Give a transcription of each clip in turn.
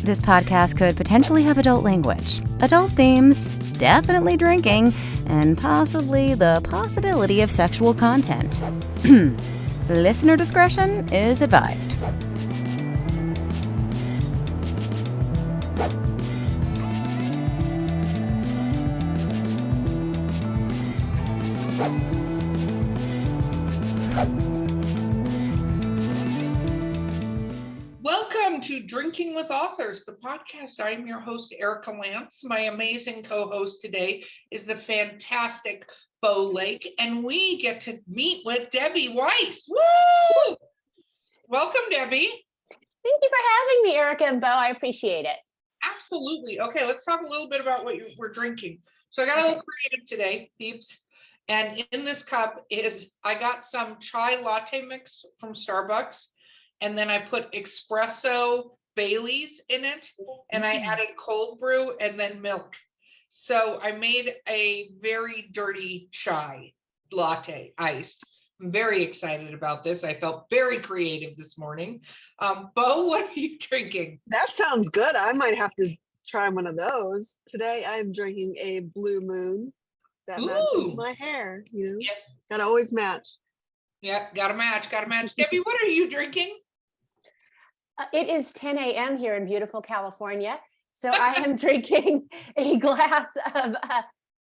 This podcast could potentially have adult language, adult themes, definitely drinking, and possibly the possibility of sexual content. Listener discretion is advised. Welcome to Drinking with Authors, the podcast. I'm your host, Erica Lance. My amazing co-host today is the fantastic Bo Lake, and we get to meet with Debbie Weiss. Woo! Welcome, Debbie. Thank you for having me, Erica and Bo. I appreciate it. Absolutely. Okay, let's talk a little bit about what we're drinking. So I got a little creative today, peeps. And in this cup I got some chai latte mix from Starbucks. And then I put espresso Bailey's in it, and I added cold brew and then milk. So I made a very dirty chai latte, iced. I'm very excited about this. I felt very creative this morning. Bo, what are you drinking? That sounds good. I might have to try one of those. Today I'm drinking a Blue Moon that matches my hair. You know, Yes. Gotta always match. Yeah, gotta match. Debbie, what are you drinking? It is 10 a.m. here in beautiful California. So I am drinking a glass of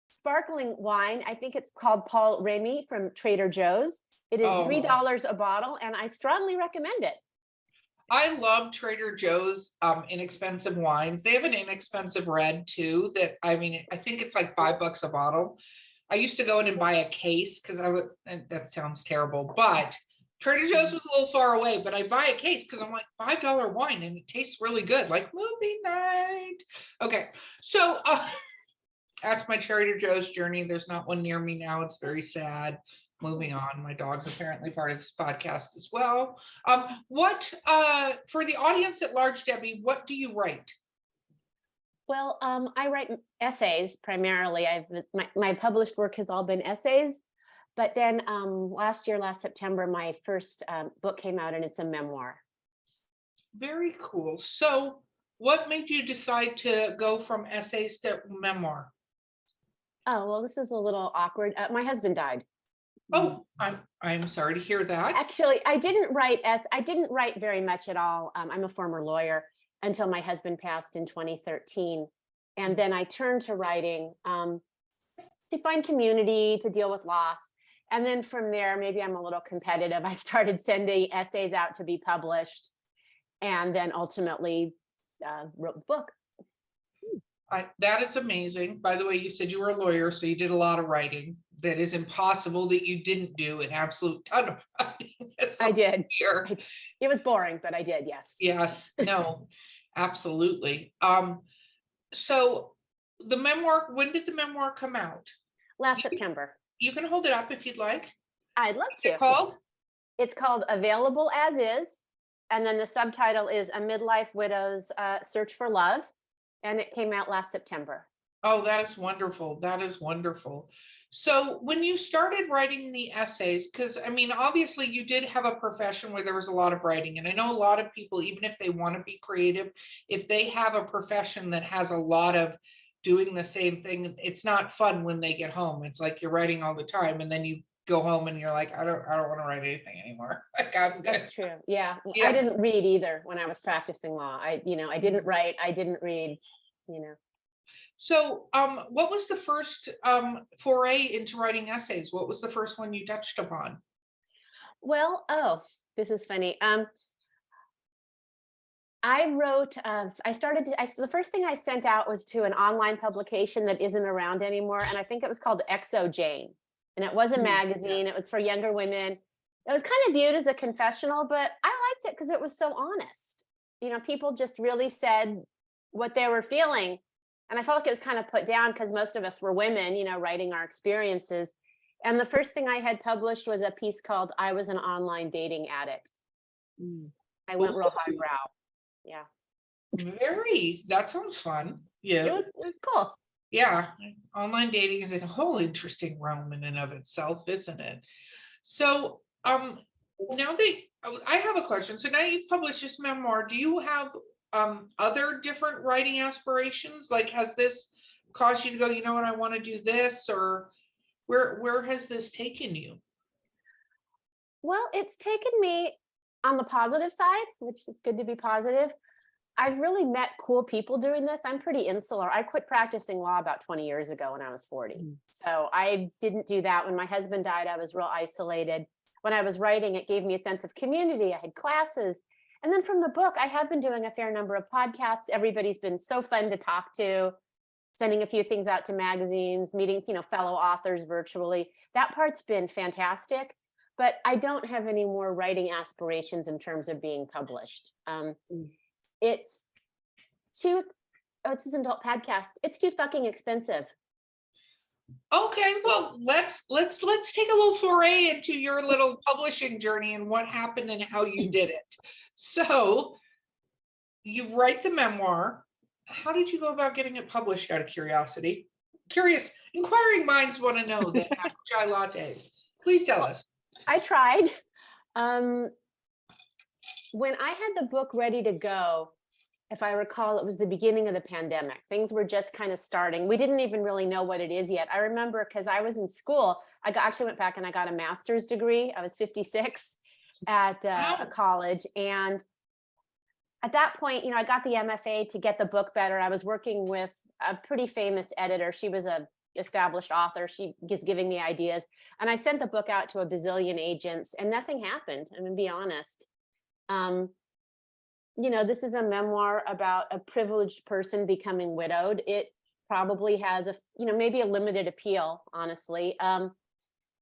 sparkling wine. I think it's called Paul Remy from Trader Joe's. It is $3 a bottle, and I strongly recommend it. I love Trader Joe's inexpensive wines. They have an inexpensive red too that, I think it's like $5 a bottle. I used to go in and buy a case because and that sounds terrible, but Trader Joe's was a little far away, but I buy a case because I'm like $5 wine and it tastes really good, like movie night. Okay, so that's my Trader Joe's journey. There's not one near me now. It's very sad. Moving on. My dog's apparently part of this podcast as well. What for the audience at large, Debbie, what do you write? Well, I write essays primarily. My published work has all been essays. But then last September, my first book came out, and it's a memoir. Very cool. So what made you decide to go from essays to memoir? Oh, well, this is a little awkward. My husband died. Oh, I'm sorry to hear that. Actually, I didn't write very much at all. I'm a former lawyer until my husband passed in 2013. And then I turned to writing to find community, to deal with loss. And then from there, maybe I'm a little competitive. I started sending essays out to be published, and then ultimately wrote the book. That is amazing. By the way, you said you were a lawyer, so you did a lot of writing. That is impossible that you didn't do an absolute ton of writing. I did. It was boring, but I did, yes. Yes, no, absolutely. So the memoir, when did the memoir come out? Last September. You can hold it up if you'd like. I'd love to. It's called Available As Is. And then the subtitle is A Midlife Widow's Search for Love. And it came out last September. Oh, that is wonderful. That is wonderful. So when you started writing the essays, because obviously you did have a profession where there was a lot of writing. And I know a lot of people, even if they want to be creative, if they have a profession that has a lot of doing the same thing, it's not fun when they get home. It's like you're writing all the time, and then you go home and you're like, I don't want to write anything anymore. Like, I'm good. That's true. Yeah. I didn't read either when I was practicing law. I didn't write. I didn't read. So, what was the first foray into writing essays? What was the first one you touched upon? Well, this is funny. I wrote, the first thing I sent out was to an online publication that isn't around anymore. And I think it was called XO Jane. And it was a magazine. It was for younger women. It was kind of viewed as a confessional, but I liked it because it was so honest. People just really said what they were feeling. And I felt like it was kind of put down because most of us were women, writing our experiences. And the first thing I had published was a piece called I Was an Online Dating Addict. I went real highbrow. Yeah. That sounds fun. Yeah. It was cool. Yeah. Online dating is a whole interesting realm in and of itself, isn't it? So now I have a question. So now you published this memoir. Do you have other different writing aspirations? Like, has this caused you to go, you know what, I want to do this, or where has this taken you? Well, it's taken me on the positive side, which is good to be positive. I've really met cool people doing this. I'm pretty insular. I quit practicing law about 20 years ago when I was 40. So I didn't do that. When my husband died, I was real isolated. When I was writing, it gave me a sense of community. I had classes. And then from the book, I have been doing a fair number of podcasts. Everybody's been so fun to talk to, sending a few things out to magazines, meeting, fellow authors virtually. That part's been fantastic. But I don't have any more writing aspirations in terms of being published. It's too, it's an adult podcast. It's too fucking expensive. Okay, well, let's take a little foray into your little publishing journey and what happened and how you did it. So you write the memoir. How did you go about getting it published, out of curiosity? Curious, inquiring minds want to know that apple chai lattes. Please tell us. I tried. When I had the book ready to go, if I recall, it was the beginning of the pandemic. Things were just kind of starting. We didn't even really know what it is yet. I remember because I was in school, actually went back and I got a master's degree. I was 56 at a college. And at that point, I got the MFA to get the book better. I was working with a pretty famous editor. She was a established author. She was giving me ideas. And I sent the book out to a bazillion agents and nothing happened. I'm gonna be honest. This is a memoir about a privileged person becoming widowed. It probably has maybe a limited appeal, honestly.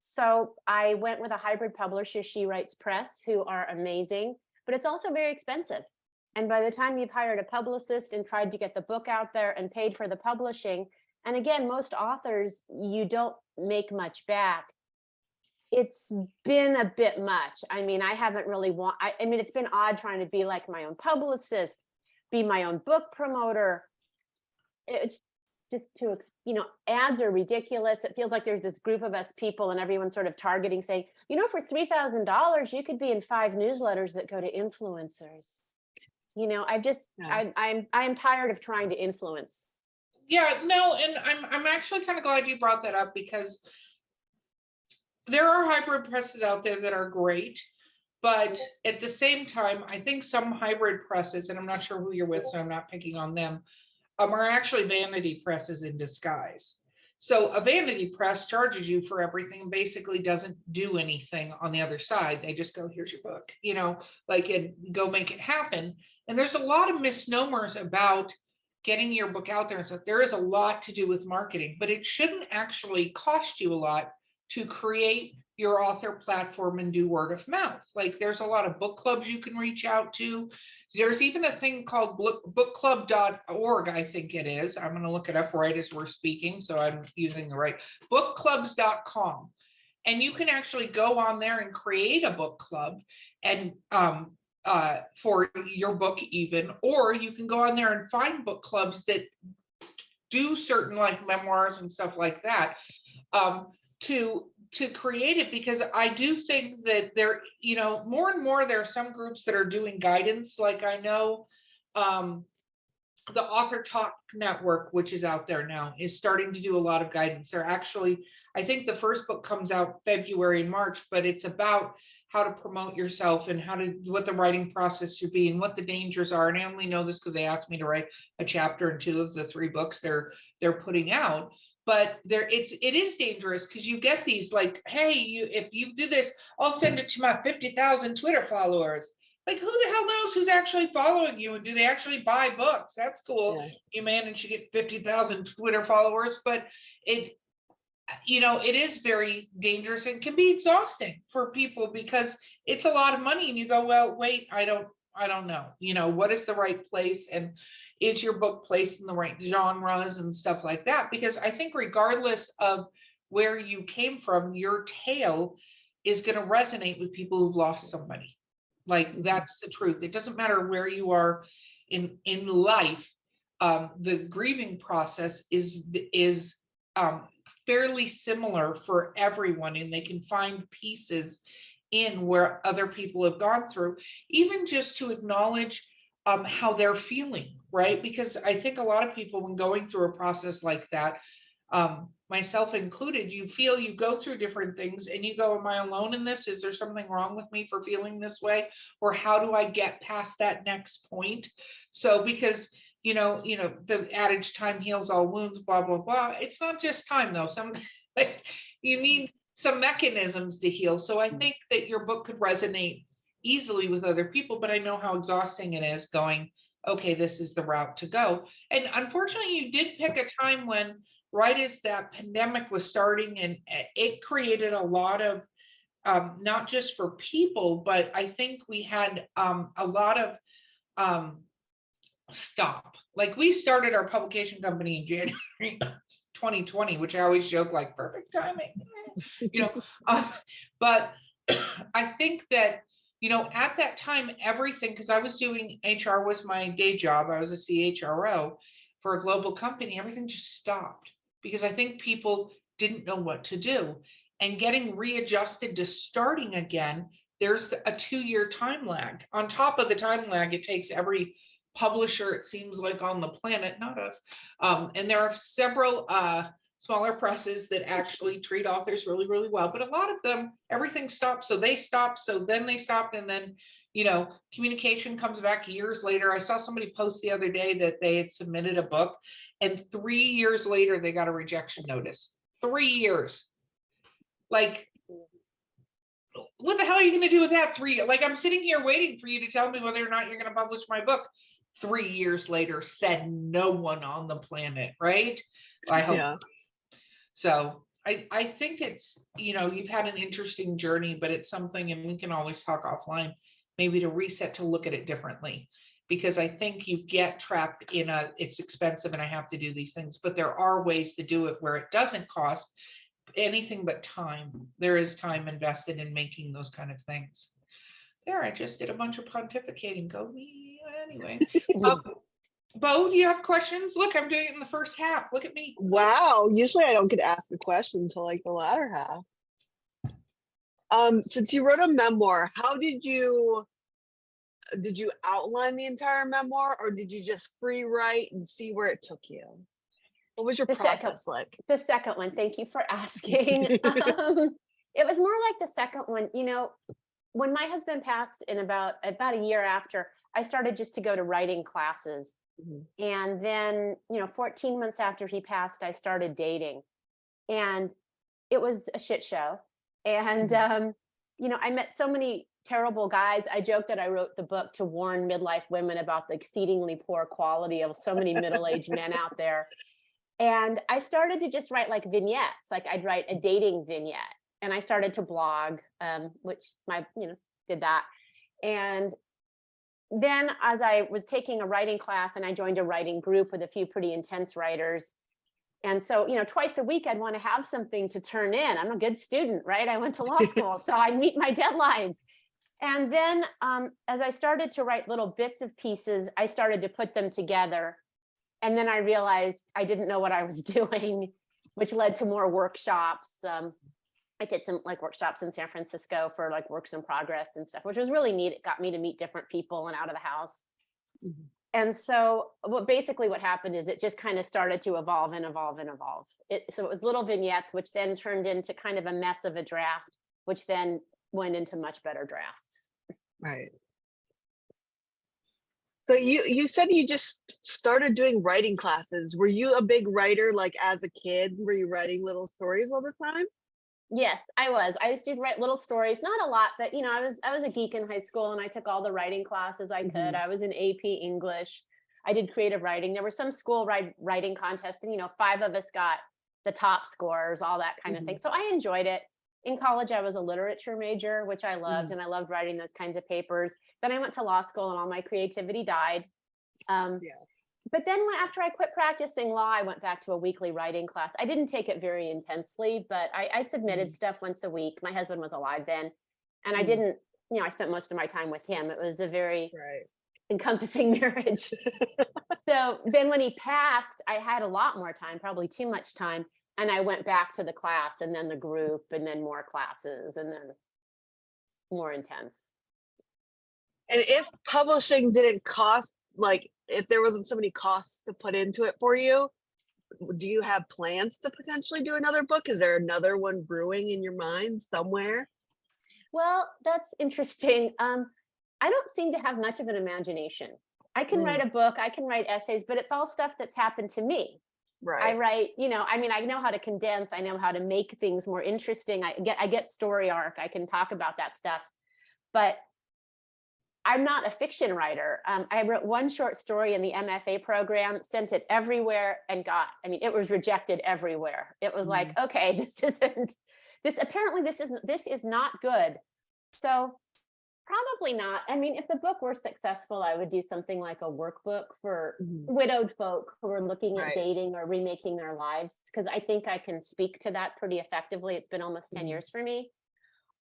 So I went with a hybrid publisher, She Writes Press, who are amazing, but it's also very expensive. And by the time you've hired a publicist and tried to get the book out there and paid for the publishing, and again, most authors, you don't make much back. It's been a bit much. I mean, I haven't really it's been odd trying to be like my own publicist, be my own book promoter. It's just too, ads are ridiculous. It feels like there's this group of us people and everyone's sort of targeting saying, for $3,000, you could be in 5 newsletters that go to influencers. I'm tired of trying to influence. Yeah, no, and I'm actually kind of glad you brought that up, because there are hybrid presses out there that are great, but at the same time, I think some hybrid presses, and I'm not sure who you're with, so I'm not picking on them, are actually vanity presses in disguise. So a vanity press charges you for everything and basically doesn't do anything on the other side. They just go, here's your book, and go make it happen. And there's a lot of misnomers about getting your book out there and stuff. There is a lot to do with marketing, but it shouldn't actually cost you a lot to create your author platform and do word of mouth. Like, there's a lot of book clubs you can reach out to. There's even a thing called bookclub.org, I think it is. I'm going to look it up right as we're speaking, so I'm using the right, bookclubs.com. And you can actually go on there and create a book club and for your book even, or you can go on there and find book clubs that do certain like memoirs and stuff like that. To create it, because I do think that there, more and more, there are some groups that are doing guidance. Like, I know the Author Talk Network, which is out there now, is starting to do a lot of guidance. They're actually, I think the first book comes out February and March, but it's about how to promote yourself and what the writing process should be and what the dangers are. And I only know this because they asked me to write a chapter in 2 of the 3 books they're putting out. But it is dangerous, because you get these like, hey, if you do this, I'll send it to my 50,000 Twitter followers. Like, who the hell knows who's actually following you, and do they actually buy books? That's cool. Yeah. You managed to get 50,000 Twitter followers, but it is very dangerous and can be exhausting for people, because it's a lot of money, and you go, well, wait, I don't know. What is the right place, and is your book placed in the right genres and stuff like that? Because I think regardless of where you came from, your tale is going to resonate with people who've lost somebody. Like, that's the truth. It doesn't matter where you are in life. The grieving process is fairly similar for everyone, and they can find pieces in where other people have gone through, even just to acknowledge how they're feeling, right? Because I think a lot of people, when going through a process like that, myself included, you go through different things and you go, am I alone in this? Is there something wrong with me for feeling this way? Or how do I get past that next point? So because, the adage, time heals all wounds, blah, blah, blah. It's not just time though. Like, you need some mechanisms to heal. So I think that your book could resonate easily with other people, but I know how exhausting it is going, okay, this is the route to go. And unfortunately, you did pick a time when, right as that pandemic was starting, and it created a lot of, not just for people, but I think we had a lot of stop. Like, we started our publication company in January 2020, which I always joke, like, perfect timing, but I think that, at that time, everything, because I was doing HR was my day job. I was a CHRO for a global company. Everything just stopped because I think people didn't know what to do, and getting readjusted to starting again. There's a 2-year time lag. On top of the time lag, it takes every publisher, it seems like, on the planet, not us. And there are several smaller presses that actually treat authors really, really well, but a lot of them, everything stopped. So they stopped. So then they stopped. And then, communication comes back years later. I saw somebody post the other day that they had submitted a book, and 3 years later, they got a rejection notice. 3 years. Like, what the hell are you going to do with that? Like, I'm sitting here waiting for you to tell me whether or not you're going to publish my book. 3 years later, said no one on the planet, right? I hope. Yeah. So I think it's, you've had an interesting journey, but it's something, and we can always talk offline, maybe to reset, to look at it differently, because I think you get trapped in it's expensive and I have to do these things, but there are ways to do it where it doesn't cost anything but time. There is time invested in making those kind of things. There, I just did a bunch of pontificating. Go me anyway. Bo, do you have questions? Look, I'm doing it in the first half. Look at me. Wow. Usually I don't get to ask a question until like the latter half. Since you wrote a memoir, how did you outline the entire memoir, or did you just free write and see where it took you? What was your process like? The second one. Thank you for asking. It was more like the second one. When my husband passed in about a year after, I started just to go to writing classes. Mm-hmm. And then, 14 months after he passed, I started dating, and it was a shit show. And, mm-hmm. I met so many terrible guys. I joke that I wrote the book to warn midlife women about the exceedingly poor quality of so many middle-aged men out there. And I started to just write like vignettes, like I'd write a dating vignette, and I started to blog, which did that. And then as I was taking a writing class, and I joined a writing group with a few pretty intense writers. And so, twice a week, I'd want to have something to turn in. I'm a good student, right? I went to law school, so I meet my deadlines. And then as I started to write little bits of pieces, I started to put them together. And then I realized I didn't know what I was doing, which led to more workshops. I did some workshops in San Francisco for works in progress and stuff, which was really neat. It got me to meet different people and out of the house. Mm-hmm. And so basically what happened is it just kind of started to evolve and evolve and evolve. So it was little vignettes, which then turned into kind of a mess of a draft, which then went into much better drafts. Right. So you said you just started doing writing classes. Were you a big writer as a kid? Were you writing little stories all the time? Yes, I was. I used to write little stories, not a lot, but I was a geek in high school, and I took all the writing classes I could. Mm-hmm. I was in AP English. I did creative writing. There were some school writing contests, and 5 of us got the top scores, all that kind of thing. So I enjoyed it. In college, I was a literature major, which I loved, and I loved writing those kinds of papers. Then I went to law school, and all my creativity died. But then after I quit practicing law, I went back to a weekly writing class. I didn't take it very intensely, but I submitted stuff once a week. My husband was alive then, and I didn't, I spent most of my time with him. It was a very encompassing marriage. So then when he passed, I had a lot more time, probably too much time. And I went back to the class, and then the group, and then more classes, and then more intense. And if publishing didn't cost, like if there wasn't so many costs to put into it for you, do you have plans to potentially do another book? Is there another one brewing in your mind somewhere? Well, that's interesting. I don't seem to have much of an imagination. I can write a book, I can write essays, but it's all stuff that's happened to me. I Right. write, I mean, I know how to condense, I know how to make things more interesting. I get story arc, I can talk about that stuff, but I'm not a fiction writer. I wrote one short story in the MFA program, sent it everywhere, and it was rejected everywhere. It was like, okay, this is not good. So probably not. I mean, if the book were successful, I would do something like a workbook for widowed folk who are looking at Right. dating or remaking their lives, because I think I can speak to that pretty effectively. It's been almost 10 years for me.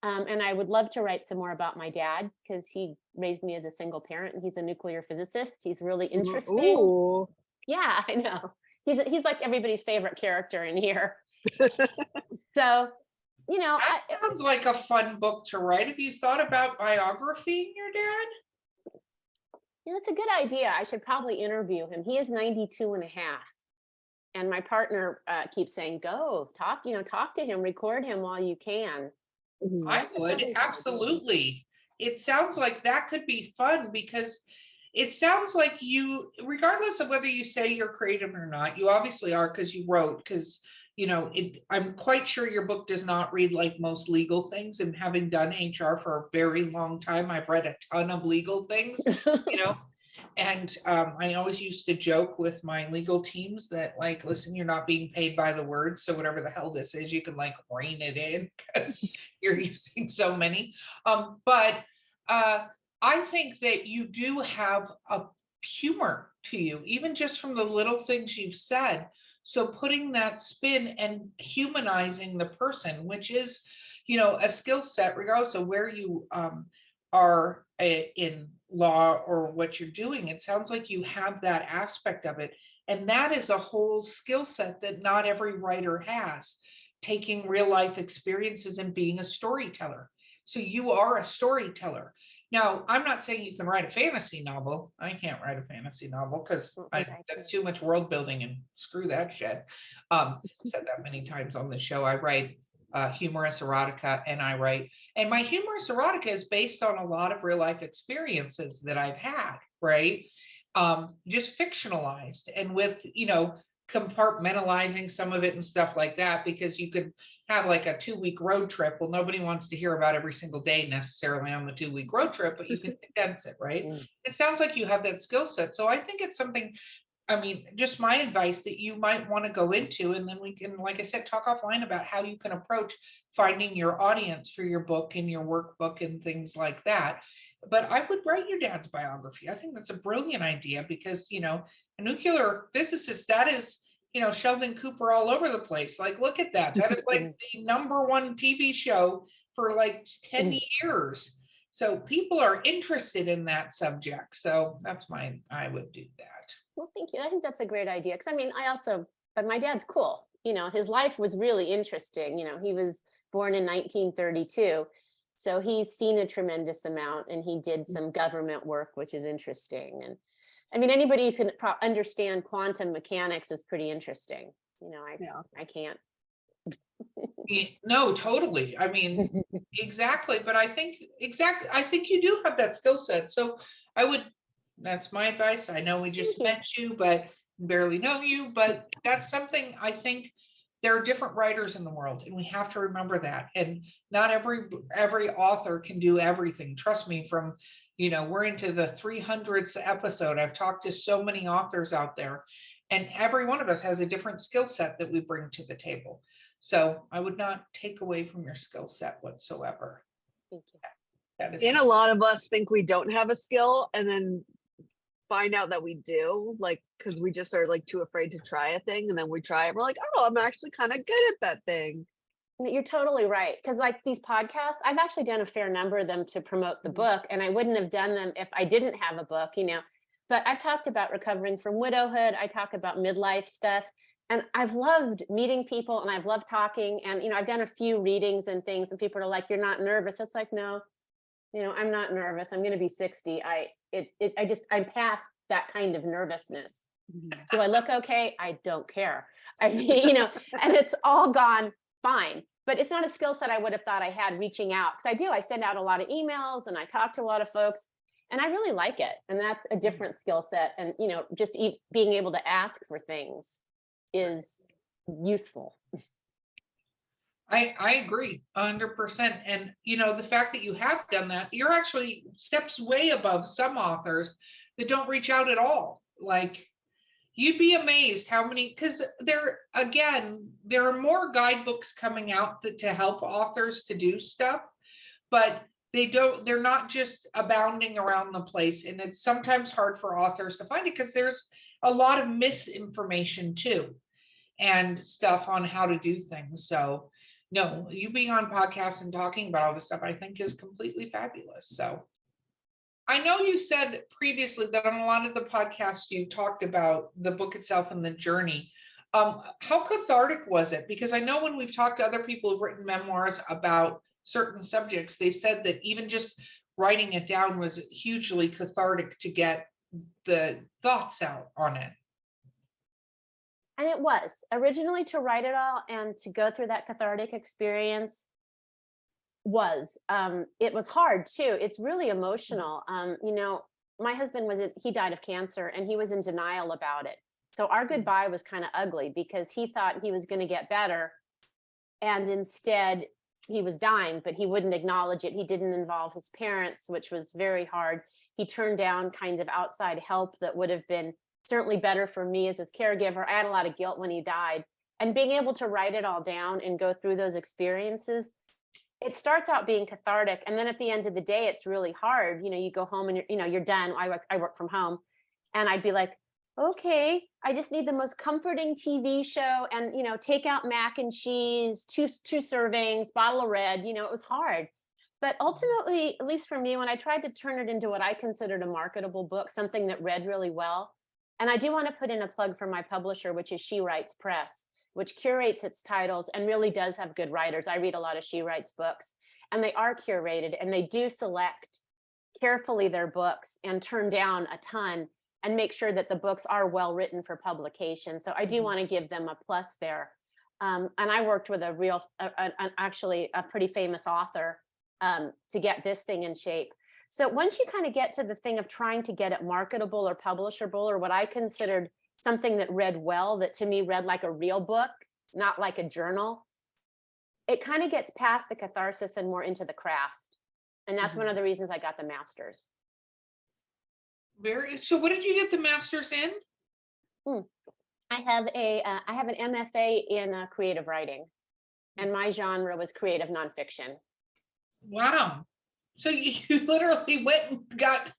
And I would love to write some more about my dad, because he raised me as a single parent and he's a nuclear physicist. He's really interesting. Ooh. Yeah, I know. He's like everybody's favorite character in here. So, That sounds like a fun book to write. Have you thought about biographying your dad? it's a good idea. I should probably interview him. He is 92 and a half. And my partner keeps saying, go talk to him, record him while you can. I That's a would, really good idea. absolutely. It sounds like that could be fun, because it sounds like you, regardless of whether you say you're creative or not, you obviously are, because you wrote, because I'm quite sure your book does not read like most legal things, and having done HR for a very long time, I've read a ton of legal things, and I always used to joke with my legal teams that, like, listen, you're not being paid by the word, so whatever the hell this is, you can like rein it in, because you're using so many. But I think that you do have a humor to you, even just from the little things you've said. So putting that spin and humanizing the person, which is, a skill set, regardless of where you are in law or what you're doing. It sounds like you have that aspect of it. And that is a whole skill set that not every writer has, taking real life experiences and being a storyteller. So you are a storyteller. Now, I'm not saying you can write a fantasy novel. I can't write a fantasy novel because that's too much world building, and screw that shit. Said that many times on the show. I write humorous erotica, and my humorous erotica is based on a lot of real life experiences that I've had, right? Just fictionalized, and with, compartmentalizing some of it and stuff like that, because you could have like a 2-week road trip. Well, nobody wants to hear about every single day necessarily on the 2-week road trip, but you can condense it, right? It sounds like you have that skill set. So I think it's something, just my advice, that you might want to go into, and then we can, like I said, talk offline about how you can approach finding your audience for your book and your workbook and things like that. But I would write your dad's biography. I think that's a brilliant idea, because, a nuclear physicist, that is, Sheldon Cooper all over the place. Like, look at that. That is like the #1 TV show for like 10 years. So people are interested in that subject. So that's I would do that. Well, thank you. I think that's a great idea. Because but my dad's cool. His life was really interesting. He was born in 1932. So he's seen a tremendous amount, and he did some government work, which is interesting. And anybody who can understand quantum mechanics is pretty interesting. I can't. No, totally. Exactly. But I think you do have that skill set. So that's my advice. I know we just met you, but barely know you, but that's something I think. There are different writers in the world, and we have to remember that. And not every author can do everything. Trust me, we're into the 300th episode. I've talked to so many authors out there, and every one of us has a different skill set that we bring to the table. So I would not take away from your skill set whatsoever. Thank you. And a lot of us think we don't have a skill, and then find out that we do, like, because we just are like too afraid to try a thing, and then we try it, we're like, oh, I'm actually kind of good at that thing. You're totally right. Because like these podcasts, I've actually done a fair number of them to promote the book, and I wouldn't have done them if I didn't have a book, but I've talked about recovering from widowhood. I talk about midlife stuff, and I've loved meeting people, and I've loved talking, and I've done a few readings and things, and people are like, you're not nervous. It's like, no, I'm not nervous. I'm going to be 60. I'm past that kind of nervousness. Do I look okay? I don't care. I mean, and it's all gone fine, but it's not a skill set I would have thought I had reaching out. Because I send out a lot of emails and I talk to a lot of folks and I really like it. And that's a different skill set. And, just being able to ask for things is useful. I agree 100%. And, the fact that you have done that, you're actually steps way above some authors that don't reach out at all. Like, you'd be amazed how many, because there are more guidebooks coming out to help authors to do stuff, but they're not just abounding around the place. And it's sometimes hard for authors to find it because there's a lot of misinformation too, and stuff on how to do things. So no, you being on podcasts and talking about all this stuff, I think is completely fabulous. So I know you said previously that on a lot of the podcasts you talked about the book itself and the journey. How cathartic was it? Because I know when we've talked to other people who've written memoirs about certain subjects, they've said that even just writing it down was hugely cathartic to get the thoughts out on it. And it was originally to write it all and to go through that cathartic experience it was hard too. It's really emotional. My husband he died of cancer and he was in denial about it. So our goodbye was kind of ugly because he thought he was going to get better. And instead he was dying, but he wouldn't acknowledge it. He didn't involve his parents, which was very hard. He turned down kind of outside help that would have been certainly better for me as his caregiver. I had a lot of guilt when he died, and being able to write it all down and go through those experiences, it starts out being cathartic. And then at the end of the day, it's really hard. You go home and you're done. I work from home, and I'd be like, okay, I just need the most comforting TV show and, take out mac and cheese, two servings, bottle of red, it was hard. But ultimately, at least for me, when I tried to turn it into what I considered a marketable book, something that read really well. And I do want to put in a plug for my publisher, which is She Writes Press, which curates its titles and really does have good writers. I read a lot of She Writes books, and they are curated, and they do select carefully their books and turn down a ton and make sure that the books are well written for publication. So I do want to give them a plus there. And I worked with actually a pretty famous author to get this thing in shape. So once you kind of get to the thing of trying to get it marketable or publishable, or what I considered something that read well, that to me read like a real book, not like a journal, it kind of gets past the catharsis and more into the craft. And that's one of the reasons I got the master's. So what did you get the master's in? I have an MFA in creative writing, and my genre was creative nonfiction. Wow. So you literally went and got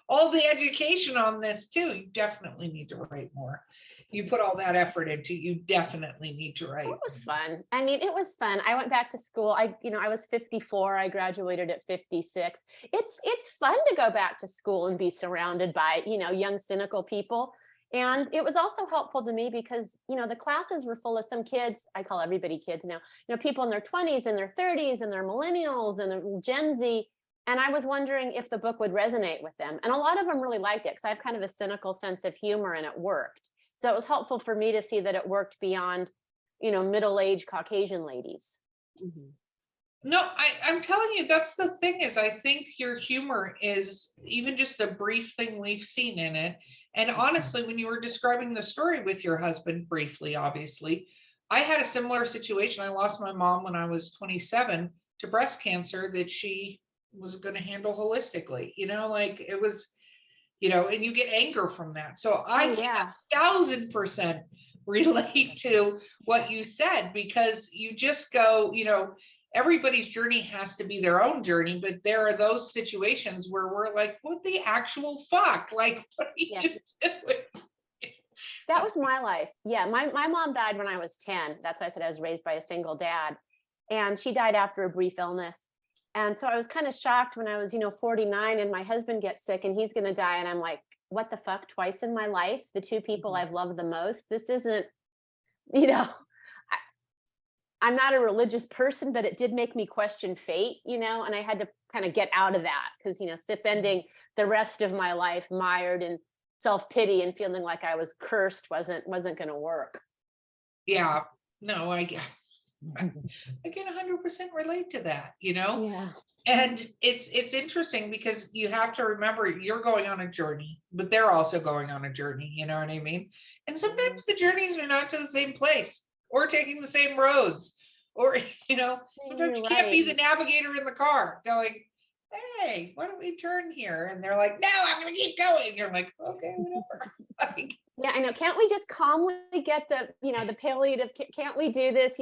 all the education on this too. You definitely need to write more. You put all that effort into, you definitely need to write. It was fun. I mean, it was fun. I went back to school. I was 54. I graduated at 56. It's fun to go back to school and be surrounded by, young, cynical people. And it was also helpful to me because, the classes were full of some kids. I call everybody kids now, people in their 20s and their 30s and their millennials and their Gen Z. And I was wondering if the book would resonate with them. And a lot of them really liked it because I have kind of a cynical sense of humor, and it worked. So it was helpful for me to see that it worked beyond, middle-aged Caucasian ladies. No, I'm telling you, that's the thing is, I think your humor is even just a brief thing we've seen in it. And honestly, when you were describing the story with your husband briefly, obviously, I had a similar situation. I lost my mom when I was 27 to breast cancer that she was going to handle holistically, it was, and you get anger from that. So I 1000% relate to what you said, because you just go, everybody's journey has to be their own journey, but there are those situations where we're like, what the actual fuck? Like, what are you doing? That was my life. Yeah. My mom died when I was 10. That's why I said I was raised by a single dad, and she died after a brief illness. And so I was kind of shocked when I was, 49 and my husband gets sick and he's going to die. And I'm like, what the fuck? Twice in my life, the two people I've loved the most. This isn't, I'm not a religious person, but it did make me question fate, and I had to kind of get out of that, because, spending the rest of my life mired in self-pity and feeling like I was cursed wasn't going to work. Yeah, no, I can 100% relate to that, Yeah. And it's interesting because you have to remember you're going on a journey, but they're also going on a journey, you know what I mean? And sometimes the journeys are not to the same place or taking the same roads, or sometimes you can't be the navigator in the car going, hey, why don't we turn here? And they're like, no, I'm gonna keep going. And you're like, okay, whatever. Yeah, I know. Can't we just calmly get the, the palliative? Can't we do this?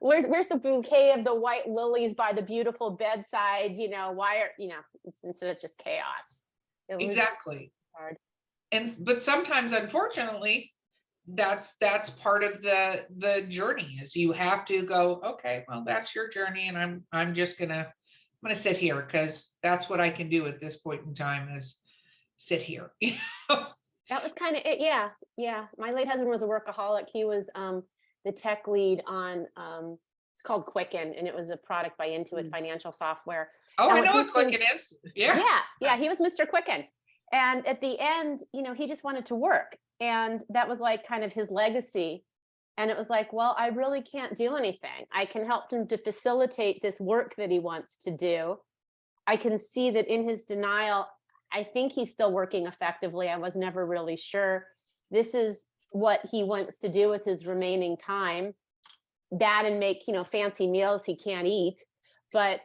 Where's the bouquet of the white lilies by the beautiful bedside? Why are, instead it's just chaos. Exactly. Hard. But sometimes, unfortunately, that's part of the journey, is you have to go, okay, well, that's your journey, and I'm just gonna sit here because that's what I can do at this point in time, is sit here. That was kind of it. Yeah. Yeah. My late husband was a workaholic. He was the tech lead on, it's called Quicken, and it was a product by Intuit financial software. Oh, And I know what Quicken is. Yeah. Yeah. He was Mr. Quicken. And at the end, he just wanted to work. And that was like kind of his legacy. And it was like, well, I really can't do anything. I can help him to facilitate this work that he wants to do. I can see that in his denial, I think he's still working effectively. I was never really sure. This is what he wants to do with his remaining time. That and make, fancy meals he can't eat. But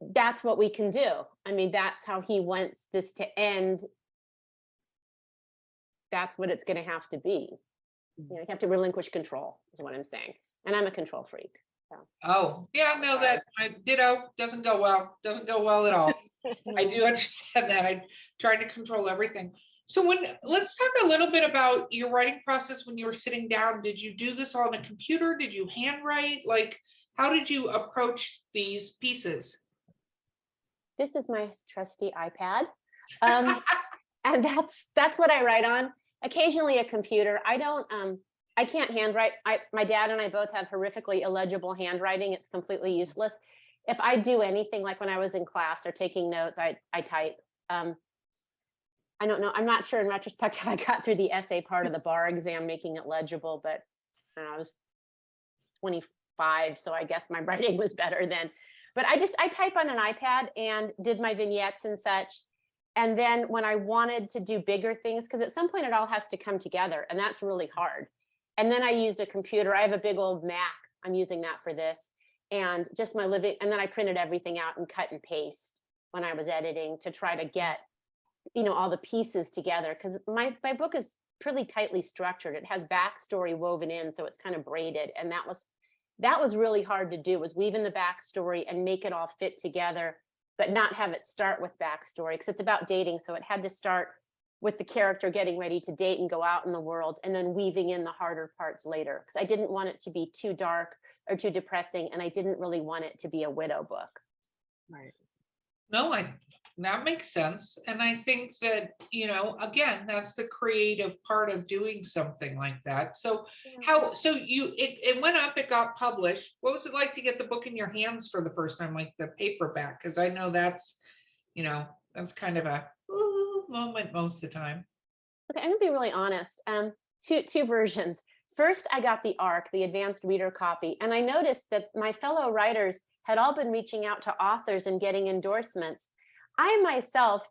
that's what we can do. I mean, that's how he wants this to end. That's what it's going to have to be. You have to relinquish control, is what I'm saying. And I'm a control freak. So. Oh, yeah, no, that ditto doesn't go well at all. I do understand that. I'm trying to control everything. So let's talk a little bit about your writing process when you were sitting down. Did you do this on a computer? Did you handwrite? Like, how did you approach these pieces? This is my trusty iPad. And that's what I write on. Occasionally a computer. I can't handwrite. My dad and I both have horrifically illegible handwriting. It's completely useless. If I do anything, like when I was in class or taking notes, I type. I don't know. I'm not sure in retrospect how I got through the essay part of the bar exam, making it legible, but I was 25, so I guess my writing was better then. But I type on an iPad and did my vignettes and such. And then when I wanted to do bigger things, because at some point it all has to come together, and that's really hard. And then I used a computer. I have a big old Mac. I'm using that for this. And just my living, and then I printed everything out and cut and paste when I was editing to try to get, all the pieces together. Because my book is pretty tightly structured. It has backstory woven in, so it's kind of braided. And that was really hard to do, was weave in the backstory and make it all fit together, but not have it start with backstory, because it's about dating. So it had to start with the character getting ready to date and go out in the world, and then weaving in the harder parts later, because I didn't want it to be too dark or too depressing, and I didn't really want it to be a widow book. Right. No, that makes sense. And I think that, again, that's the creative part of doing something like that. So it went up, it got published. What was it like to get the book in your hands for the first time, like the paperback? Because I know that's kind of a moment most of the time. Okay, I'm gonna be really honest. Two versions. First, I got the ARC, the advanced reader copy, and I noticed that my fellow writers had all been reaching out to authors and getting endorsements. I myself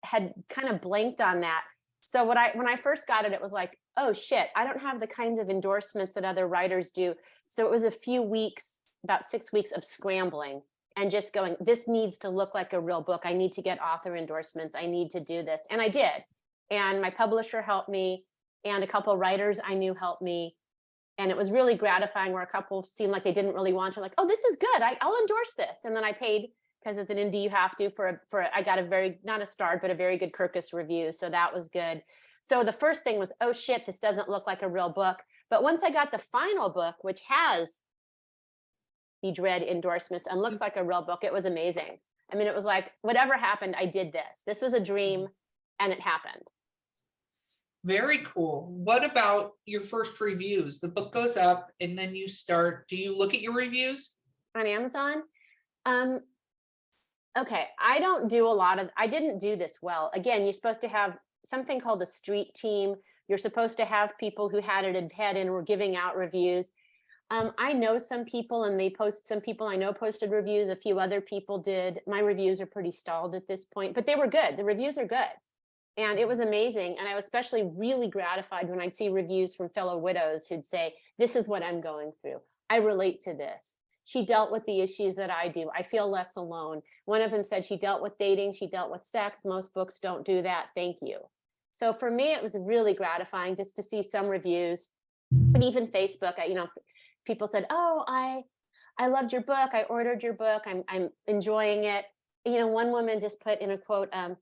had kind of blanked on that. So when I first got it, it was like, oh shit, I don't have the kinds of endorsements that other writers do. So it was a few weeks, about 6 weeks of scrambling and just going, this needs to look like a real book. I need to get author endorsements. I need to do this. And I did. And my publisher helped me, and a couple of writers I knew helped me. And it was really gratifying, where a couple seemed like they didn't really want to, like, oh, this is good. I'll endorse this. And then I paid, because it's an indie, you have to, I got a very, not a starred, but a very good Kirkus review. So that was good. So the first thing was, oh shit, this doesn't look like a real book. But once I got the final book, which has the dread endorsements and looks like a real book, it was amazing. I mean, it was like, whatever happened, I did this. This was a dream, and it happened. Very cool. What about your first reviews? The book goes up and then do you look at your reviews? On Amazon? Okay, I don't do a lot of, I didn't do this well. Again, you're supposed to have something called a street team. You're supposed to have people who had it ahead and were giving out reviews. I know some people and some people I know posted reviews. A few other people did. My reviews are pretty stalled at this point, but they were good. The reviews are good. And it was amazing. And I was especially really gratified when I'd see reviews from fellow widows who'd say, this is what I'm going through. I relate to this. She dealt with the issues that I do. I feel less alone. One of them said she dealt with dating. She dealt with sex. Most books don't do that. Thank you. So for me, it was really gratifying just to see some reviews. And even Facebook, people said, oh, I loved your book. I ordered your book. I'm enjoying it. One woman just put in a quote, a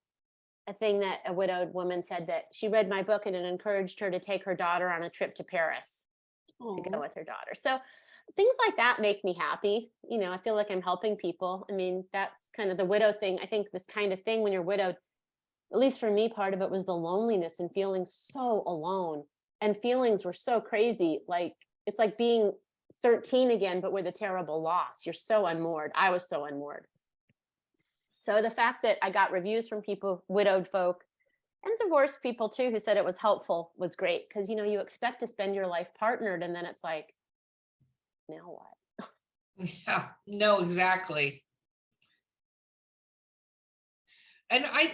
thing that a widowed woman said that she read my book and it encouraged her to take her daughter on a trip to Paris to go with her daughter. So things like that make me happy. I feel like I'm helping people. I mean, that's kind of the widow thing. I think this kind of thing when you're widowed, at least for me, part of it was the loneliness and feeling so alone. And feelings were so crazy. Like, it's like being 13 again, but with a terrible loss. You're so unmoored. I was so unmoored. So the fact that I got reviews from people, widowed folk, and divorced people too, who said it was helpful was great. Because, you expect to spend your life partnered, and then it's like, now what? Yeah, no, exactly. And I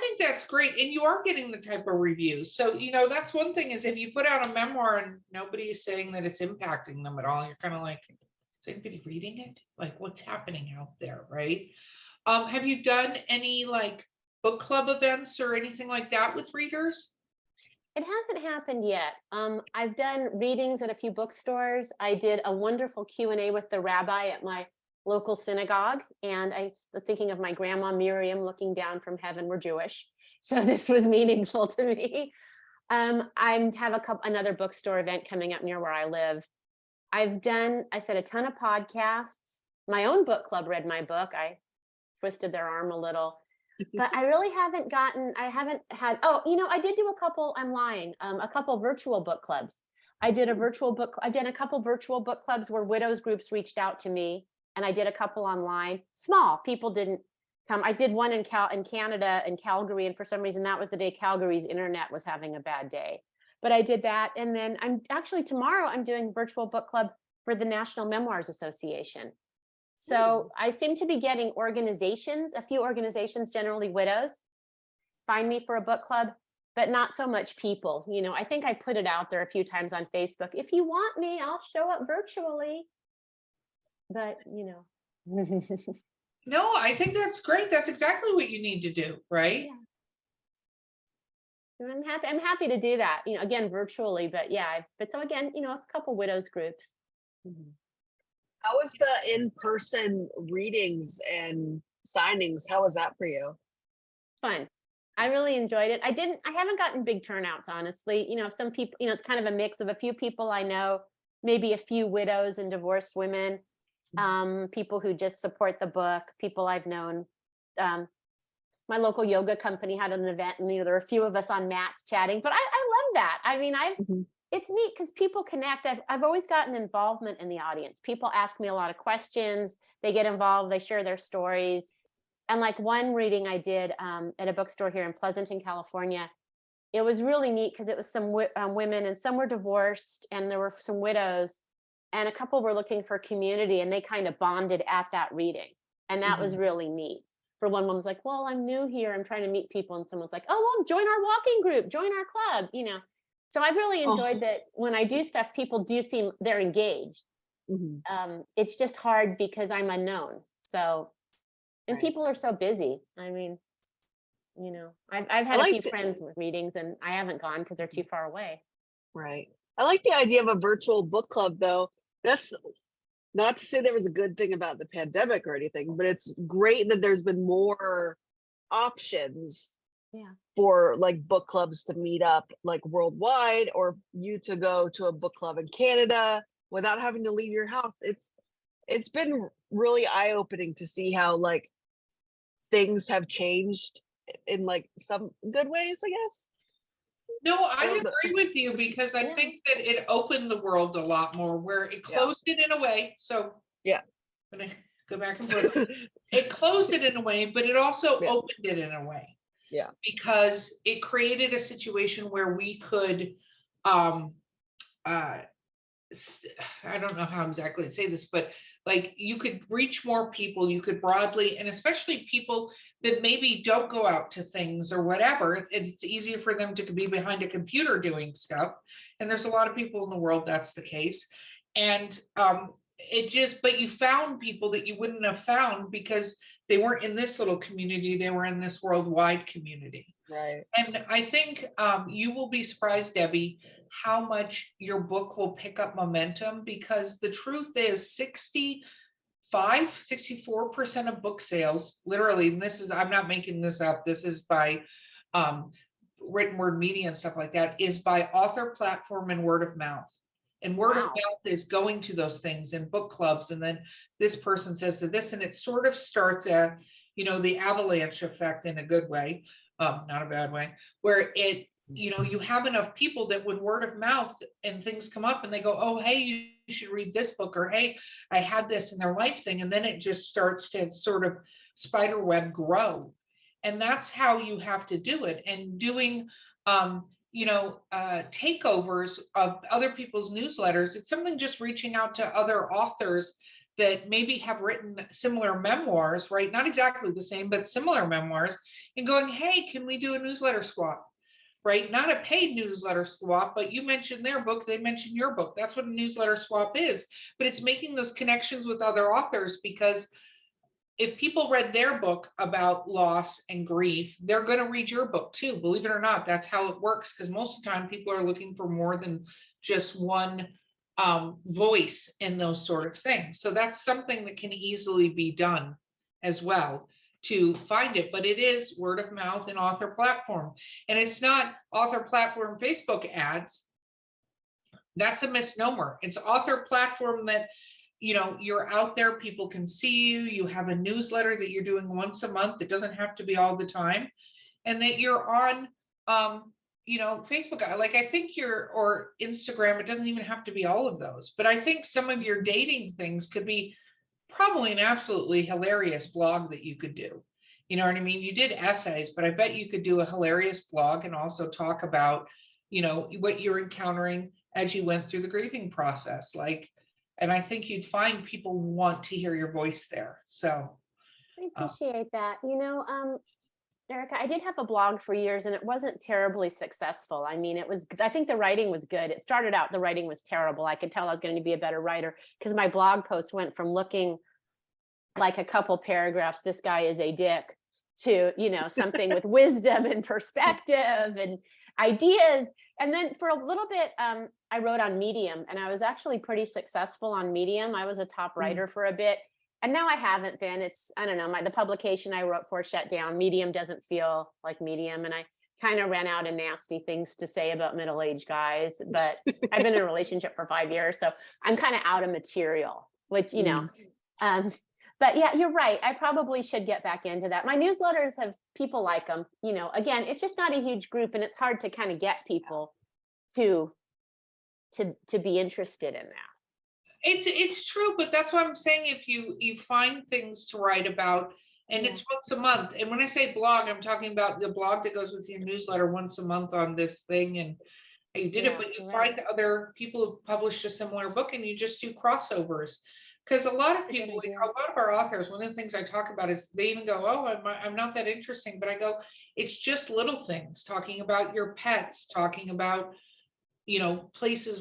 think that's great. And you are getting the type of reviews. So, that's one thing is if you put out a memoir and nobody is saying that it's impacting them at all, you're kind of like, is anybody reading it? Like, what's happening out there, right? Have you done any like book club events or anything like that with readers? It hasn't happened yet. I've done readings at a few bookstores. I did a wonderful Q&A with the rabbi at my local synagogue. And I was thinking of my grandma Miriam looking down from heaven. We're Jewish, so this was meaningful to me. I have another bookstore event coming up near where I live. I said a ton of podcasts. My own book club read my book. I twisted their arm a little. But I really haven't had, I did do a couple, I'm lying, a couple virtual book clubs. I've done a couple virtual book clubs where widows groups reached out to me, and I did a couple online. Small, people didn't come. I did one in Canada, in Calgary, and for some reason that was the day Calgary's internet was having a bad day. But I did that, and then tomorrow I'm doing virtual book club for the National Memoirs Association. So I seem to be getting a few organizations, generally widows, find me for a book club, but not so much people. I think I put it out there a few times on Facebook. If you want me, I'll show up virtually. But, No, I think that's great. That's exactly what you need to do, right? Yeah. I'm happy to do that, again, virtually, but yeah. But so again, a couple widows groups. Mm-hmm. How was the in-person readings and signings? How was that for you? Fun. I really enjoyed it. I haven't gotten big turnouts, honestly. Some people, it's kind of a mix of a few people I know, maybe a few widows and divorced women, people who just support the book, people I've known. My local yoga company had an event, and there were a few of us on mats chatting, but I love that. I mean, it's neat because people connect. I've always gotten involvement in the audience. People ask me a lot of questions. They get involved. They share their stories. And like one reading I did at a bookstore here in Pleasanton, California, it was really neat because it was some women, and some were divorced, and there were some widows, and a couple were looking for community, and they kind of bonded at that reading. And that was really neat. For one woman was like, well, I'm new here. I'm trying to meet people. And someone's like, oh, well, join our walking group, join our club, So I've really enjoyed that when I do stuff, people do seem they're engaged. It's just hard because I'm unknown. So, and people are so busy. I mean, I've had a few friends with readings, and I haven't gone because they're too far away. Right. I like the idea of a virtual book club, though. That's not to say there was a good thing about the pandemic or anything, but it's great that there's been more options for like book clubs to meet up like worldwide, or you to go to a book club in Canada without having to leave your house. It's been really eye-opening to see how like things have changed in like some good ways, I guess. No, I agree with you because I think that it opened the world a lot more where it closed it in a way. So yeah, go back and forth. It closed it in a way, but it also Yeah. opened it in a way. Yeah. Because it created a situation where we could, um, I don't know how exactly to say this, but like you could reach more people, you could broadly, and especially people that maybe don't go out to things or whatever. It's easier for them to be behind a computer doing stuff. And there's a lot of people in the world that's the case. And but you found people that you wouldn't have found because they weren't in this little community, they were in this worldwide community. Right. And I think you will be surprised, Debbie, how much your book will pick up momentum, because the truth is 64% of book sales, literally, and this is, I'm not making this up, this is by written word media and stuff like that, is by author platform and word of mouth. And word of mouth is going to those things in book clubs. And then this person says to this, and it sort of starts at, the avalanche effect in a good way. Not a bad way, where it, you have enough people that when word of mouth and things come up and they go, oh, hey, you should read this book, or hey, I had this in their life thing. And then it just starts to sort of spider web grow. And that's how you have to do it. And doing, takeovers of other people's newsletters, it's something just reaching out to other authors that maybe have written similar memoirs, right? Not exactly the same, but similar memoirs, and going, hey, can we do a newsletter swap, right? Not a paid newsletter swap, but you mentioned their book, they mentioned your book. That's what a newsletter swap is. But it's making those connections with other authors, because if people read their book about loss and grief, they're going to read your book too. Believe it or not, that's how it works, because most of the time people are looking for more than just one voice in those sort of things. So that's something that can easily be done as well to find it, but it is word of mouth and author platform. And it's not author platform Facebook ads. That's a misnomer. It's author platform that, you're out there, people can see you, you have a newsletter that you're doing once a month, that doesn't have to be all the time, and that you're on Facebook, like I think or Instagram, it doesn't even have to be all of those, but I think some of your dating things could be probably an absolutely hilarious blog that you could do. You know what I mean? You did essays, but I bet you could do a hilarious blog and also talk about, what you're encountering as you went through the grieving process. And I think you'd find people want to hear your voice there. So I appreciate that. Erica, I did have a blog for years and it wasn't terribly successful. I mean, I think the writing was good. It started out, the writing was terrible. I could tell I was going to be a better writer because my blog post went from looking like a couple paragraphs, this guy is a dick, to, something with wisdom and perspective and ideas. And then for a little bit, I wrote on Medium, and I was actually pretty successful on Medium. I was a top writer for a bit. And now I haven't been. I don't know, the publication I wrote for shut down. Medium doesn't feel like Medium. And I kind of ran out of nasty things to say about middle-aged guys, but I've been in a relationship for 5 years. So I'm kind of out of material, which, but yeah, you're right. I probably should get back into that. My newsletters people like them, again, it's just not a huge group and it's hard to kind of get people to be interested in that. It's true, but that's what I'm saying. If you find things to write about, and it's once a month. And when I say blog, I'm talking about the blog that goes with your newsletter once a month on this thing, and you did it, but you find other people who published a similar book and you just do crossovers. Because a lot of people, a lot of our authors, one of the things I talk about is they even go, oh, I'm not that interesting, but I go, it's just little things, talking about your pets, talking about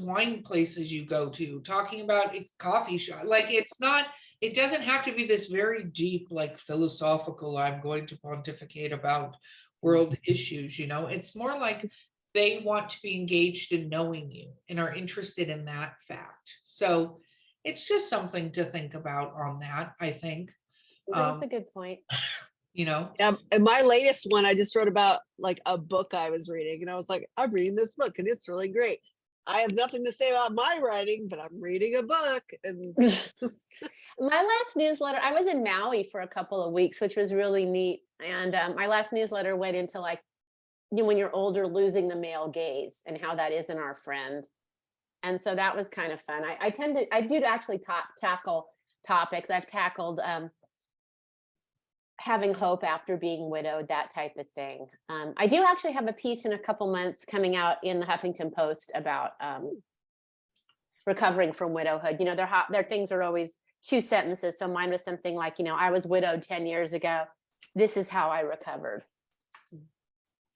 wine places you go to, talking about a coffee shop. Like it doesn't have to be this very deep, like philosophical, I'm going to pontificate about world issues, it's more like they want to be engaged in knowing you and are interested in that fact. So it's just something to think about on that, I think. That's a good point. Yeah, and my latest one, I just wrote about like a book I was reading, and I was like, I'm reading this book and it's really great. I have nothing to say about my writing, but I'm reading a book. And my last newsletter, I was in Maui for a couple of weeks, which was really neat. And my last newsletter went into when you're older, losing the male gaze and how that isn't our friend. And so that was kind of fun. I do actually tackle topics. I've tackled having hope after being widowed, that type of thing. I do actually have a piece in a couple months coming out in the Huffington Post about recovering from widowhood. You know, their things are always 2 sentences. So mine was something like, you know, I was widowed 10 years ago. This is how I recovered.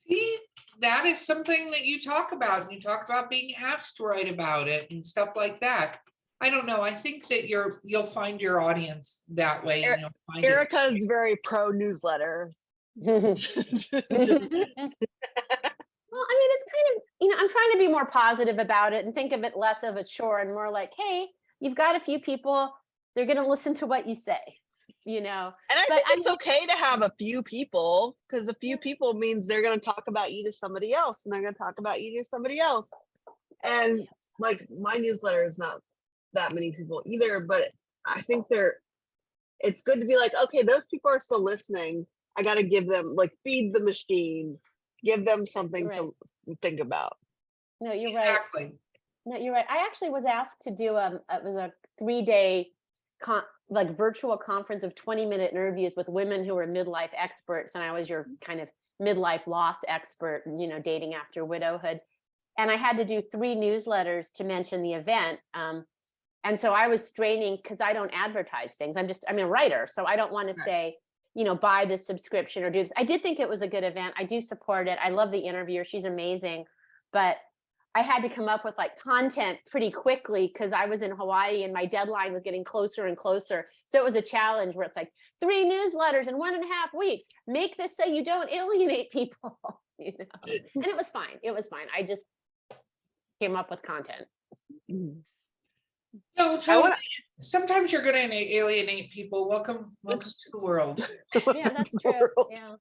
See, that is something that you talk about. And you talk about being asked to write about it and stuff like that. I don't know. I think that you'll find your audience that way. And you'll find Erica is very pro newsletter. Well, I mean, it's kind of, you know, I'm trying to be more positive about it and think of it less of a chore and more like, hey, you've got a few people, they're going to listen to what you say, you know. And I think it's okay to have a few people, because a few people means they're going to talk about you to somebody else, and they're going to talk about you to somebody else. And like my newsletter is not that many people either, but I think it's good to be like, okay, those people are still listening. I got to give them, like, feed the machine, give them something to think about. No, you're exactly. right. No, you're right. I actually was asked to do it was a 3-day like virtual conference of 20-minute interviews with women who were midlife experts, and I was your kind of midlife loss expert, you know, dating after widowhood. And I had to do 3 newsletters to mention the event. And so I was straining because I don't advertise things. I'm a writer, so I don't want to say, you know, buy this subscription or do this. I did think it was a good event. I do support it. I love the interviewer. She's amazing. But I had to come up with like content pretty quickly because I was in Hawaii and my deadline was getting closer and closer. So it was a challenge where it's like 3 newsletters in 1.5 weeks. Make this so you don't alienate people, you know. And it was fine. It was fine. I just came up with content. No, so sometimes you're going to alienate people. Welcome to the world. Yeah, that's true. Yeah.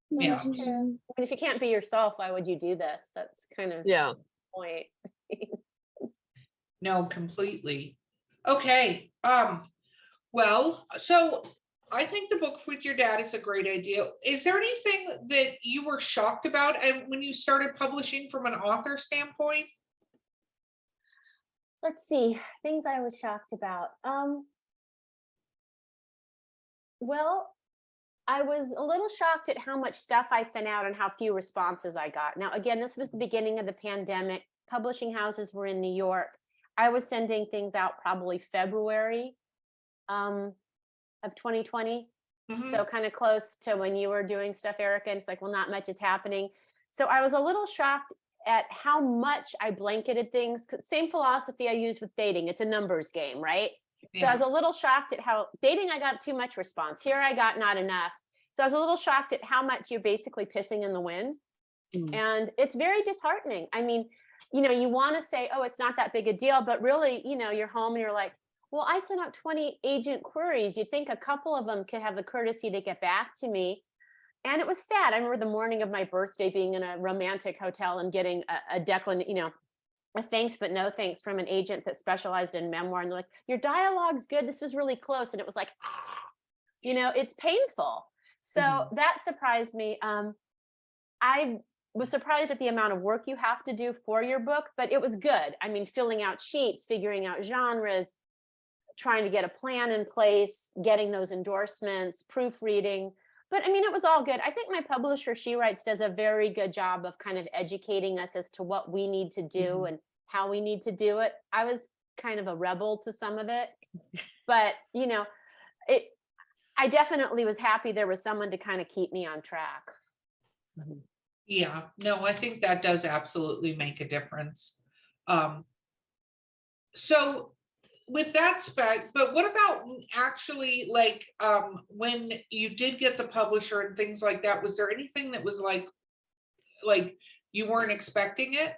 Yeah. That's true. I mean, if you can't be yourself, why would you do this? That's kind of the point. No, completely. Okay. Well, so I think the book with your dad is a great idea. Is there anything that you were shocked about and when you started publishing from an author standpoint? Let's see, things I was shocked about. Well, I was a little shocked at how much stuff I sent out and how few responses I got. Now, again, this was the beginning of the pandemic. Publishing houses were in New York. I was sending things out probably February of 2020. Mm-hmm. So kind of close to when you were doing stuff, Erica, and it's like, well, not much is happening. So I was a little shocked at how much I blanketed things. Same philosophy I use with dating. It's a numbers game, right? Yeah. So I was a little shocked at how dating, I got too much response. Here I got not enough. So I was a little shocked at how much you're basically pissing in the wind. And it's very disheartening. I mean, you know, you want to say, oh, it's not that big a deal, but really, you know, you're home and you're like, well, I sent out 20 agent queries. You'd think a couple of them could have the courtesy to get back to me. And it was sad. I remember the morning of my birthday being in a romantic hotel and getting a declaration, you know, a thanks but no thanks from an agent that specialized in memoir. And they're like, your dialogue's good. This was really close. And it was like, you know, it's painful. So that surprised me. I was surprised at the amount of work you have to do for your book, but it was good. I mean, filling out sheets, figuring out genres, trying to get a plan in place, getting those endorsements, proofreading. But I mean, it was all good. I think my publisher, She Writes, does a very good job of kind of educating us as to what we need to do and how we need to do it. I was kind of a rebel to some of it, but you know, I definitely was happy there was someone to kind of keep me on track. Yeah, no, I think that does absolutely make a difference. So with that spec, but what about actually like when you did get the publisher and things like that, was there anything that was like you weren't expecting it?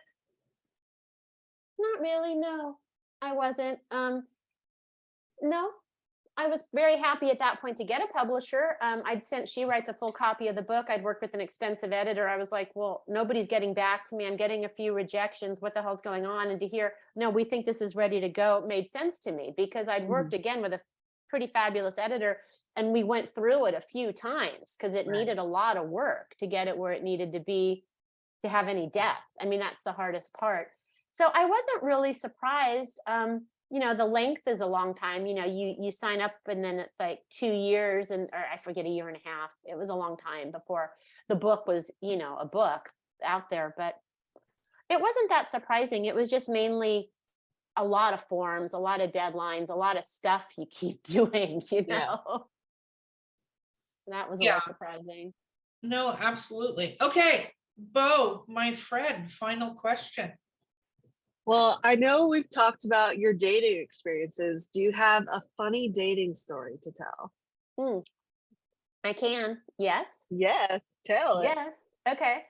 Not really, no. I wasn't. No. I was very happy at that point to get a publisher. I'd sent She Writes a full copy of the book. I'd worked with an expensive editor. I was like, well, nobody's getting back to me. I'm getting a few rejections. What the hell's going on? And to hear, no, we think this is ready to go, made sense to me because I'd worked again with a pretty fabulous editor and we went through it a few times because it needed a lot of work to get it where it needed to be to have any depth. I mean, that's the hardest part. So I wasn't really surprised. the length is a long time. You sign up and then it's like 2 years or I forget, a year and a half. It was a long time before the book was, a book out there, but it wasn't that surprising. It was just mainly a lot of forms, a lot of deadlines, a lot of stuff you keep doing, Yeah. That was a Yeah. little surprising. No, absolutely. Okay, Bo, my friend, final question. Well, I know we've talked about your dating experiences. Do you have a funny dating story to tell? I can. Yes. Yes, tell it. Yes. Okay.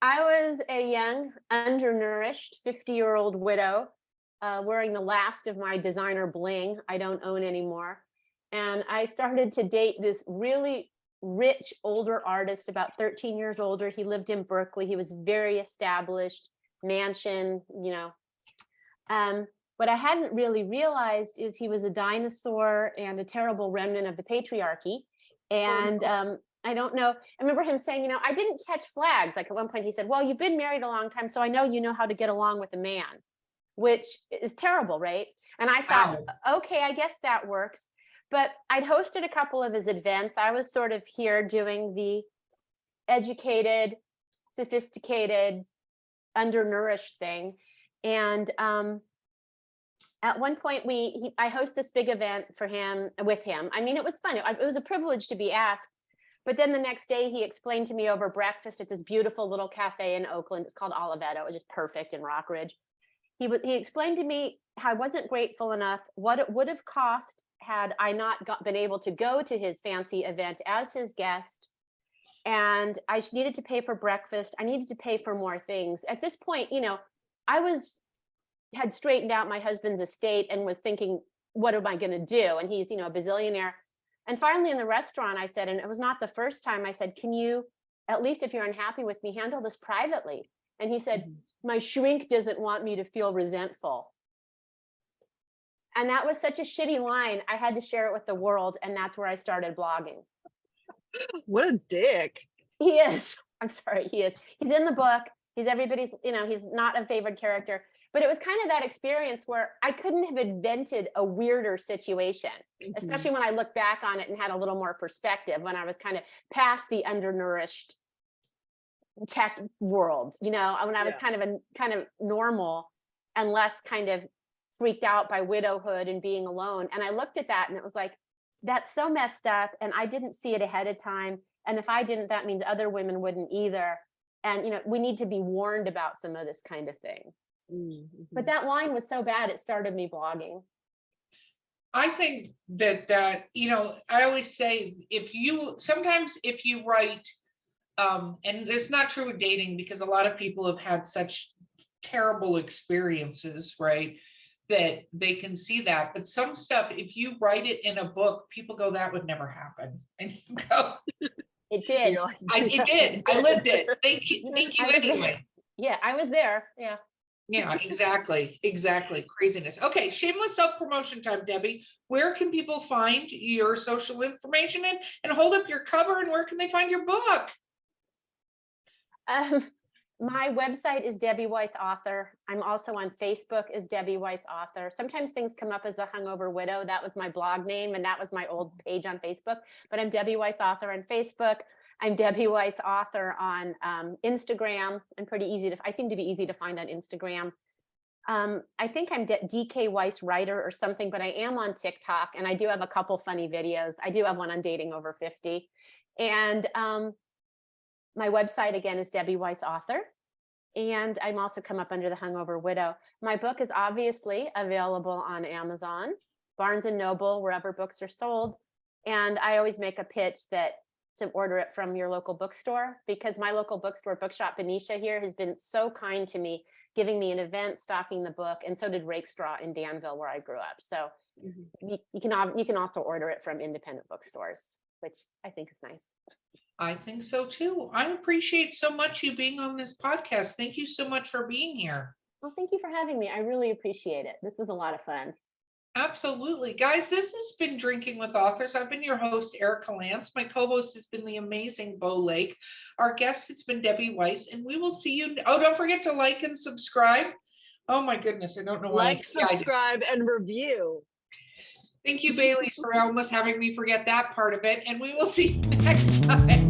I was a young, undernourished 50-year-old widow, wearing the last of my designer bling I don't own anymore. And I started to date this really rich older artist, about 13 years older. He lived in Berkeley. He was very established, mansion. What I hadn't really realized is he was a dinosaur and a terrible remnant of the patriarchy. And I don't know. I remember him saying, I didn't catch flags. Like at one point he said, well, you've been married a long time, so I know you know how to get along with a man, which is terrible, right? And I thought, okay, I guess that works. But I'd hosted a couple of his events. I was sort of here doing the educated, sophisticated, undernourished thing. And at one point I host this big event with him. I mean, it was fun. It was a privilege to be asked. But then the next day he explained to me over breakfast at this beautiful little cafe in Oakland. It's called Oliveto. It was just perfect in Rockridge. He explained to me how I wasn't grateful enough, what it would have cost had I not been able to go to his fancy event as his guest. And I needed to pay for breakfast. I needed to pay for more things. At this point, I had straightened out my husband's estate and was thinking, what am I going to do? And he's, a bazillionaire. And finally in the restaurant, I said, and it was not the first time, I said, can you, at least if you're unhappy with me, handle this privately? And he said, my shrink doesn't want me to feel resentful. And that was such a shitty line. I had to share it with the world. And that's where I started blogging. What a dick. He is. I'm sorry. He is. He's in the book. He's everybody's, he's not a favorite character. But it was kind of that experience where I couldn't have invented a weirder situation, especially when I look back on it and had a little more perspective, when I was kind of past the undernourished tech world, when I was kind of normal and less kind of freaked out by widowhood and being alone. And I looked at that and it was like, that's so messed up. And I didn't see it ahead of time. And if I didn't, that means other women wouldn't either. And, we need to be warned about some of this kind of thing. But that line was so bad, it started me blogging. I think that, I always say, if you write, and it's not true with dating because a lot of people have had such terrible experiences, right? That they can see that. But some stuff, if you write it in a book, people go, that would never happen. And you go, it did. It did. I lived it. Thank you anyway. Yeah, I was there. Yeah. Yeah, exactly. Craziness. Okay, shameless self-promotion time, Debbie. Where can people find your social information and hold up your cover, and where can they find your book? My website is Debbie Weiss Author. I'm also on Facebook as Debbie Weiss Author. Sometimes things come up as the Hungover Widow. That was my blog name, and that was my old page on Facebook. But I'm Debbie Weiss Author on Facebook. I'm Debbie Weiss Author on Instagram. I seem to be easy to find on Instagram. I think I'm DK Weiss Writer or something, but I am on TikTok, and I do have a couple funny videos. I do have one on dating over 50. And my website, again, is Debbie Weiss Author. And I'm also come up under the Hungover Widow. My book is obviously available on Amazon, Barnes & Noble, wherever books are sold. And I always make a pitch to order it from your local bookstore, because my local bookstore, Bookshop Benicia here, has been so kind to me, giving me an event, stocking the book, and so did Rakestraw in Danville, where I grew up. So you can also order it from independent bookstores, which I think is nice. I think so too. I appreciate so much you being on this podcast. Thank you so much for being here. Well, thank you for having me. I really appreciate it. This was a lot of fun. Absolutely. Guys, this has been Drinking with Authors. I've been your host, Erica Lance. My co-host has been the amazing Bo Lake. Our guest has been Debbie Weiss, and we will see you. Oh, don't forget to like and subscribe. Oh my goodness, I don't know why. Like, subscribe, and review. Thank you, Bailey, for almost having me forget that part of it. And we will see you next time.